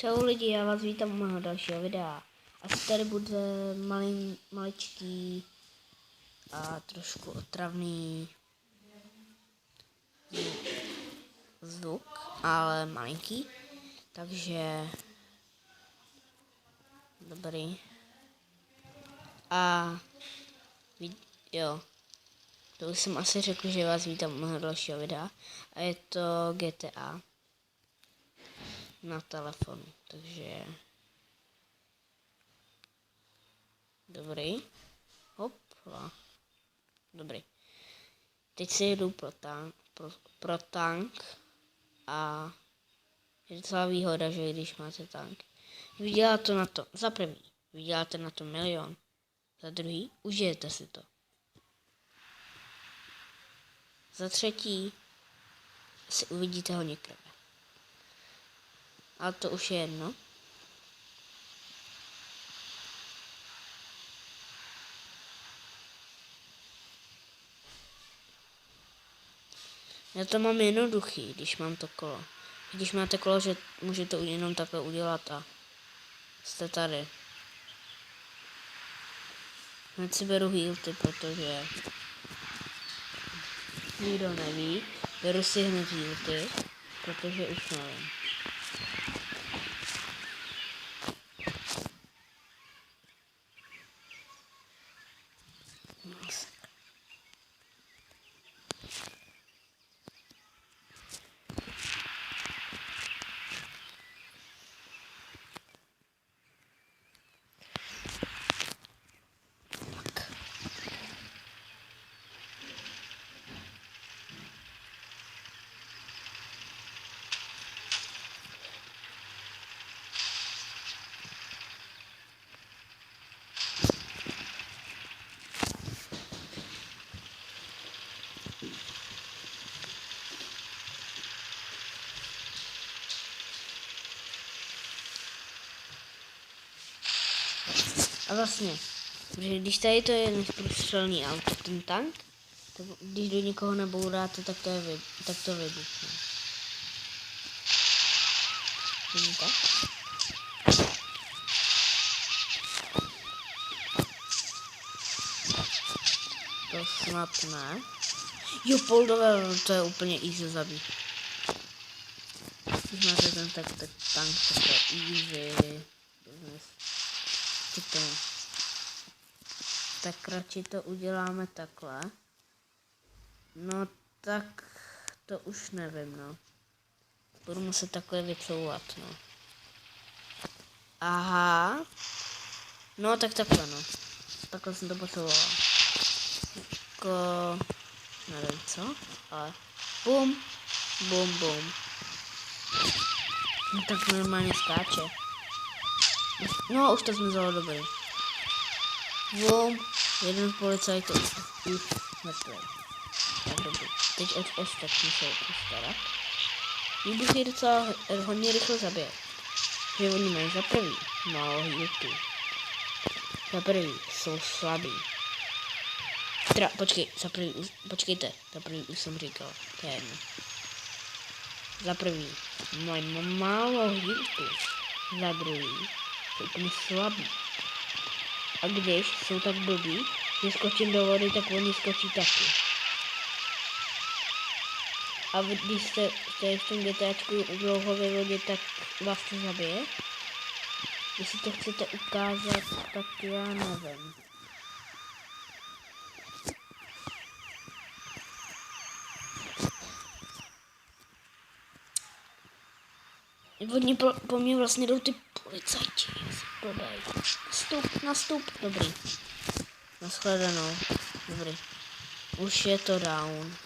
Čau lidi, já vás vítám u mého dalšího videa. Asi tady bude maličký a trošku otravný zvuk, ale malinký. Takže dobrý. A jo, to už jsem asi řekl, že vás vítám u mého dalšího videa. A je to GTA na telefonu, takže dobrý. Hopla. Dobrý. Teď si jedu pro tank a je docela výhoda, že když máte tank. Vyděláte na to, za první, vyděláte na to 1 000 000. Za druhý, užijete si to. Za třetí, si uvidíte hodně krve. Ale to už je jedno. Já to mám jednoduchý, když mám to kolo. Když máte kolo, že můžete jenom takhle udělat a jste tady. Hned si beru healty, protože nikdo neví. Beru si hned healty, protože už nevím. A vlastně, protože když tady to je neprůstřelný auto, ten tank, tak když do někoho nebouráte, tak to vybuchne. Vidíte? To snad ne. Jo, poldové, to je úplně easy zabít. Když máte ten tank, tak to je easy. Tak radši to uděláme takhle. No tak to už nevím, no. Budu muset takhle vycouvat, no. Aha. No tak takhle, no. Takhle jsem to potřebovala. Jako, nevím co, ale bum, bum, bum. No tak normálně skáče. No, už to zmizelo, dobrý. Bum, jeden policajt už mrtvý. Tak dobrý. Teď ostatní se postarat. Výbuch je docela hodně rychle zabije. Že oni mají za prvý málo healtů. Za prvý jsou slabí. Teda, počkejte, za prvý už jsem říkal, to je jedno. Za prvý mají málo healtů. Za druhý jsou úplně slabí. A když jsou tak blbí, že skočím do vody, tak oni skočí taky. A když jste v tom GTAčku dlouho ve vodě, tak vás to zabije. Jestli to chcete ukázat, tak já nevím. Vodně po mně vlastně jdou ty policajti. Nastup, dobrý. Nashledanou, dobrý. Už je to down.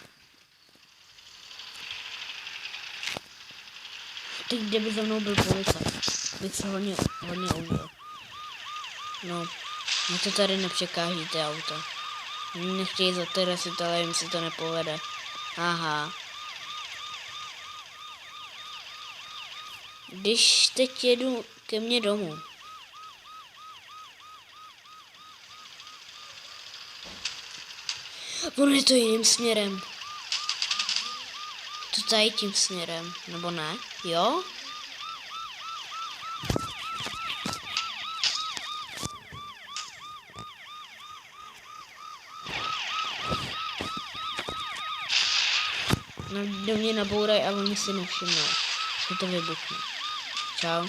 Teď kdyby za mnou byl policajt, bych se hodně užil. No, mě to tady nepřekáží ty auta. Oni nechtějí zaterasit, ale jim se to nepovede. Aha. Když teď jedu ke mně domů. Ono je to jiným směrem. To tady tím směrem, nebo ne? Jo? Do mě nabouraj a oni si nevšimnou, že to vybuchne. Čau.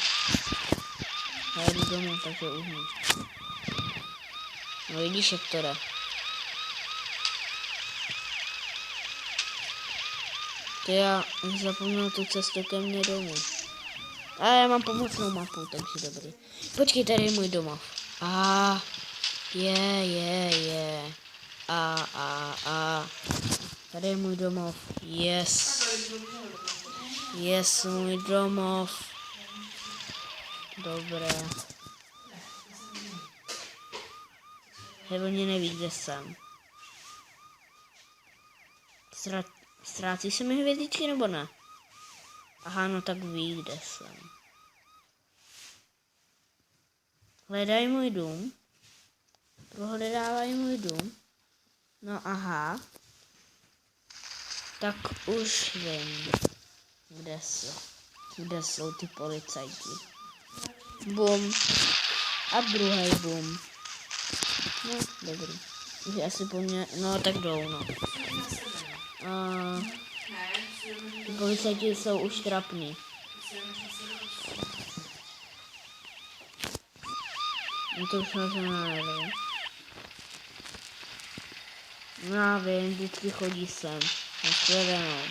Já jdu domů, takže uhnu. No vidíš, jak to jde. To já zapomněl tu cestu ke mně domů. A já mám pomocnou mapu, takže dobrý. Počkej, tady je můj domov. Je. Tady je můj domov. Yes, můj domov. Dobré. Oni neví, kde jsem. Ztrácí se mi hvězdičky nebo ne? Aha, no tak ví, kde jsem. Hledají můj dům. Prohledávají můj dům. No aha. Tak už vím, kde jsou ty policajti. Bum. A druhý bum. No, dobrý. Už asi po mně, no tak jdou, no. Ty policajti jsou už trapný. No to už nevím. No já vím, vždycky chodí sem. Nasledanou.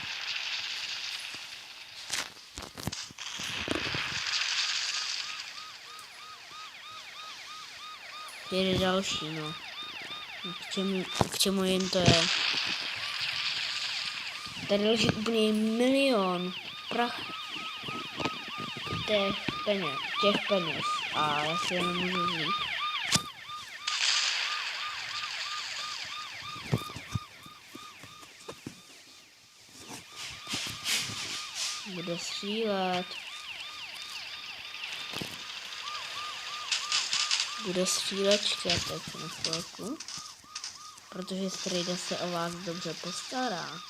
Jede další, no. K čemu jen to je? Tady leží úplně milion těch peněz. A já si je nemůžu vzít. Bude střílet. Bude střílet štěpek na chvilku. Protože strejda se o vás dobře postará.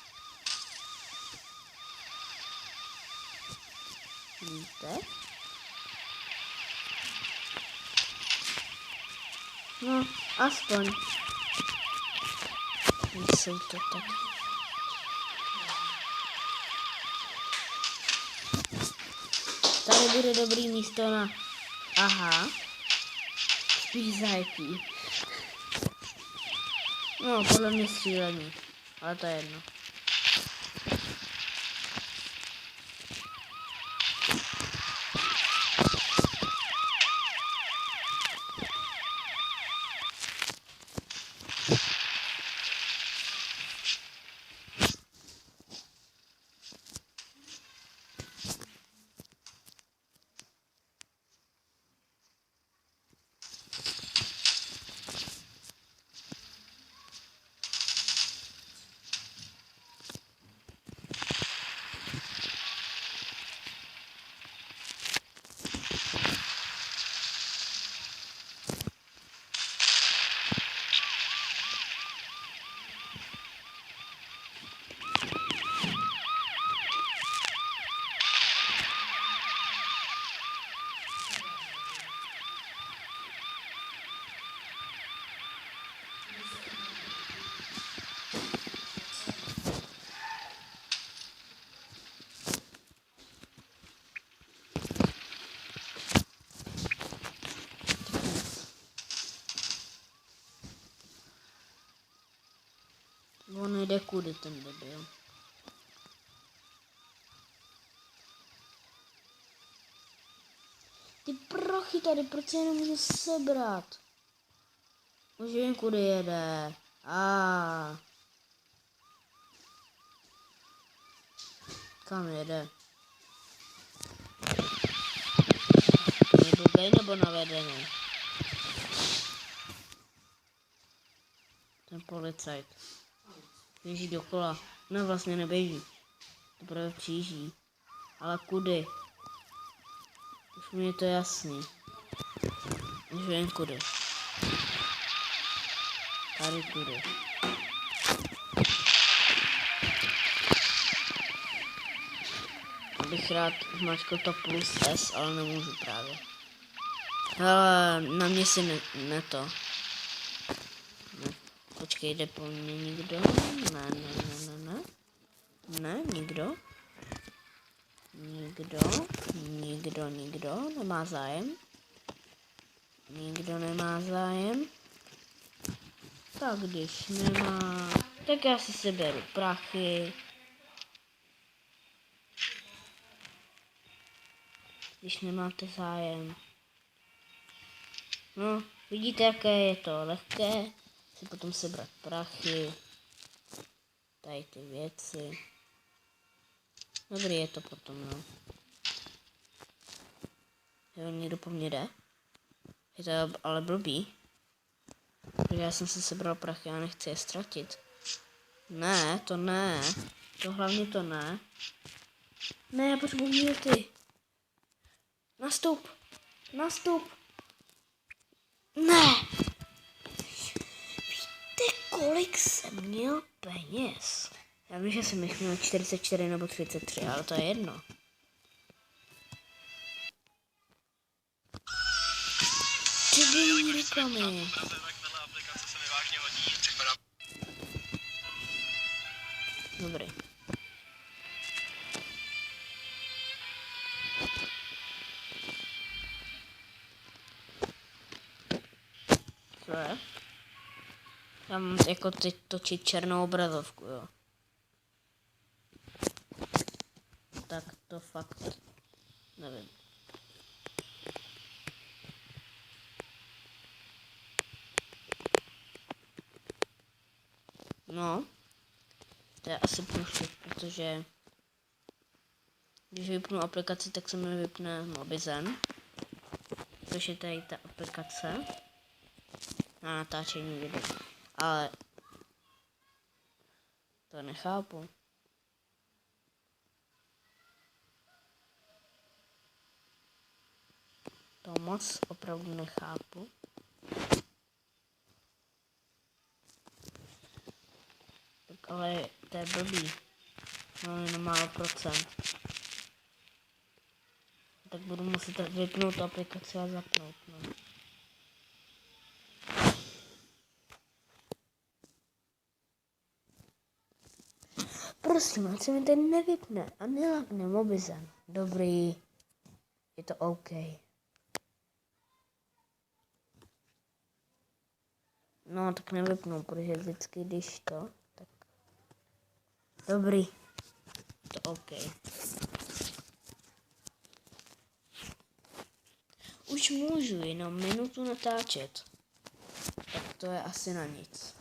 Víte? No, aspoň. Nejsou to tak. Tady bude dobrý místo na... Aha. Spíš zajetí. No, podle mě střílení. Ale to je jedno. On jde kudy ten debil. Ty prachy tady, proč se nemůžu sebrat? Už vím, kudy jede. Kam jede? Je blbej nebo navedený? Ten policajt. Běží dokola. No vlastně neběží. Teprve přijíždí. Ale kudy? Už mi je to jasný. Už vím kudy. Tady kudy. Abych rád zmačkal to plus S, ale nemůžu právě. Ale na mě si ne to. Ne. Počkej, jde po mně někdo? Ne. Ne, nikdo. Nikdo nemá zájem. Nikdo nemá zájem. Tak když nemá, tak já si seberu prachy. Když nemáte zájem. No, vidíte, jaké je to lehké. Si potom sebrat prachy. Tady ty věci. Dobrý je to potom, no. Jo, někdo po mně jde. Je to ale blbý. Protože já jsem si sebral prachy a nechci je ztratit. Ne, to ne. To hlavně to ne. Ne, já potřebuji ty. Nastup. Ne. Víte, kolik jsem měl peněz? Já vím, že jsem jich měl 44 nebo 33, ale to je jedno. Debilní reklamy. Dobrý. Co je? Já mám jako teď točit černou obrazovku, jo. Tak to fakt nevím. No, to je asi průšvih, protože když vypnu aplikaci, tak se mi vypne Mobizen, což je tady ta aplikace na natáčení videa. Ale to nechápu. To moc opravdu nechápu. Tak ale to je blbý. No, jenom málo procent. Tak budu muset vypnout tu aplikaci a zapnout. No. Prosím, ať se mi ten nevypne a nelapne Mobizen. Dobrý. Je to OK. No, tak nevypnu, protože vždycky, když to, tak... Dobrý. Je to OK. Už můžu jenom minutu natáčet. Tak to je asi na nic.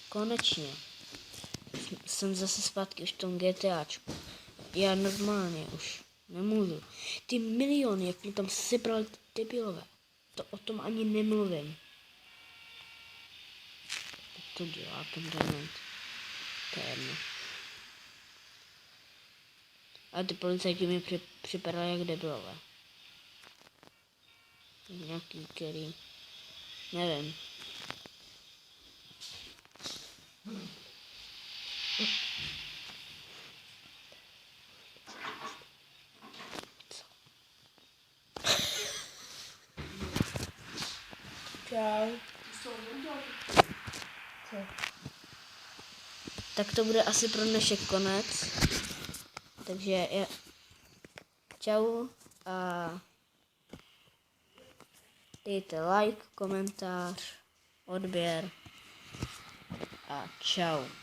Konečně. Jsem zase zpátky už v tom GTAčku. Já normálně už nemůžu. Ty miliony, jak mi tam sebrali ty debilové. To o tom ani nemluvím. Tak to dělá ten dement. To je jedno. A ty policajti mi připadali jak debilové. Nějaký, který... Nevím. Čau. Co? Tak to bude asi pro dnešek konec. Takže já... Čau a... Dejte like, komentář, odběr a čau.